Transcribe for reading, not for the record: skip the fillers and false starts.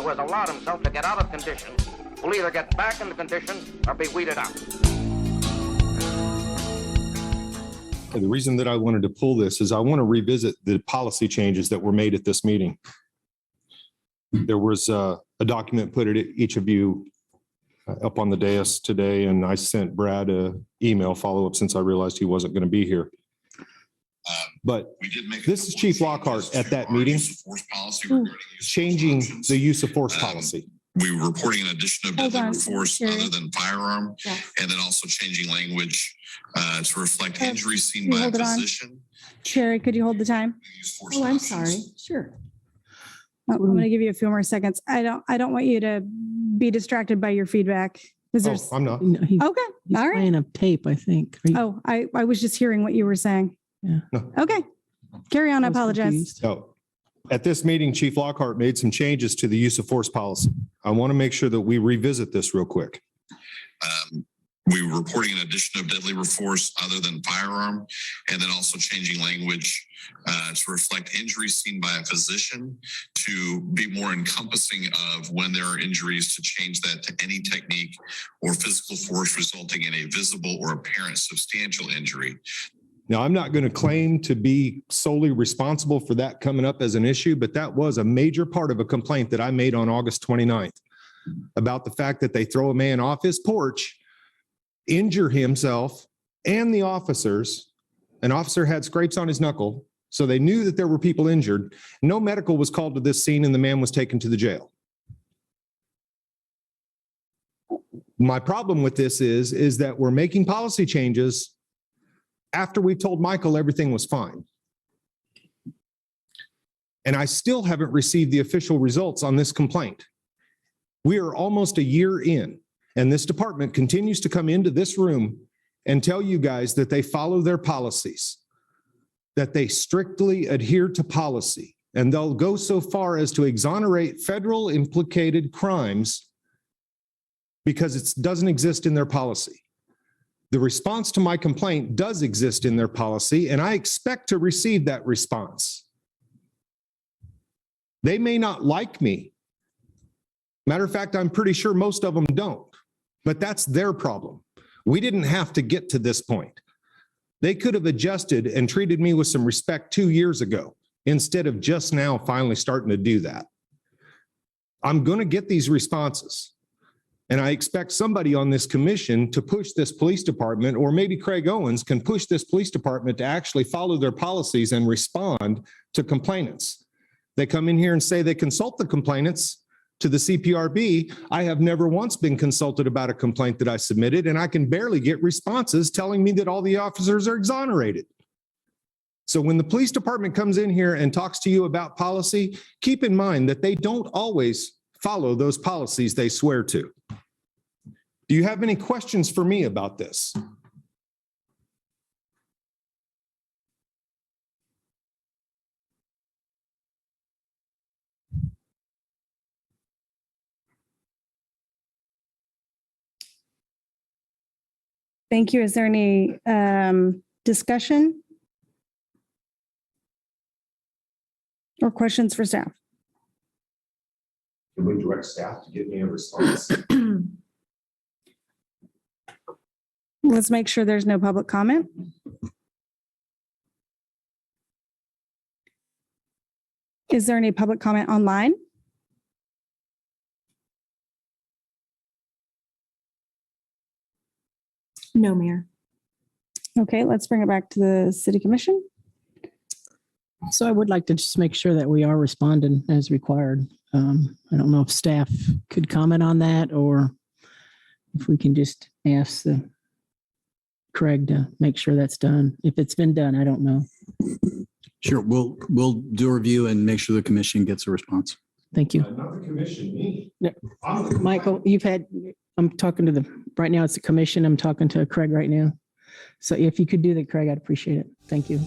who has allowed himself to get out of condition will either get back into condition or be weeded out. The reason that I wanted to pull this is I want to revisit the policy changes that were made at this meeting. There was a document put at each of you up on the dais today, and I sent Brad an email follow-up since I realized he wasn't going to be here. But this is Chief Lockhart at that meeting changing the use of force policy. We were reporting an addition of deadly force other than firearm, and then also changing language to reflect injuries seen by a physician. Sherry, could you hold the time? Oh, I'm sorry. Sure. I'm going to give you a few more seconds. I don't want you to be distracted by your feedback. Oh, I'm not. No, he's Okay. All right. playing a tape, I think. Oh, I was just hearing what you were saying. Yeah. No. Okay. Carry on. I was apologize. confused. So at this meeting, Chief Lockhart made some changes to the use of force policy. I want to make sure that we revisit this real quick. We were reporting an addition of deadly force other than firearm, and then also changing language to reflect injuries seen by a physician to be more encompassing of when there are injuries, to change that to any technique or physical force resulting in a visible or apparent substantial injury. Now, I'm not going to claim to be solely responsible for that coming up as an issue, but that was a major part of a complaint that I made on August 29th about the fact that they throw a man off his porch, injure himself and the officers. An officer had scrapes on his knuckle, so they knew that there were people injured. No medical was called to this scene, and the man was taken to the jail. My problem with this is that we're making policy changes after we told Michael everything was fine. And I still haven't received the official results on this complaint. We are almost a year in, and this department continues to come into this room and tell you guys that they follow their policies, that they strictly adhere to policy, and they'll go so far as to exonerate federal implicated crimes because it doesn't exist in their policy. The response to my complaint does exist in their policy, and I expect to receive that response. They may not like me. Matter of fact, I'm pretty sure most of them don't, but that's their problem. We didn't have to get to this point. They could have adjusted and treated me with some respect 2 years ago instead of just now finally starting to do that. I'm going to get these responses. And I expect somebody on this commission to push this police department, or maybe Craig Owens can push this police department to actually follow their policies and respond to complainants. They come in here and say they consult the complainants to the CPRB. I have never once been consulted about a complaint that I submitted, and I can barely get responses telling me that all the officers are exonerated. So when the police department comes in here and talks to you about policy, keep in mind that they don't always follow those policies they swear to. Do you have any questions for me about this? Thank you. Is there any discussion or questions for staff? Can we direct staff to give me a response? Let's make sure there's no public comment. Is there any public comment online? No, Mayor. Okay, let's bring it back to the city commission. So I would like to just make sure that we are responding as required. I don't know if staff could comment on that, or if we can just ask Craig to make sure that's done. If it's been done, I don't know. Sure, we'll do a review and make sure the commission gets a response. Thank you. Not the commission, me. Yeah. Michael, I'm talking to right now it's the commission. I'm talking to Craig right now. So if you could do that, Craig, I'd appreciate it. Thank you.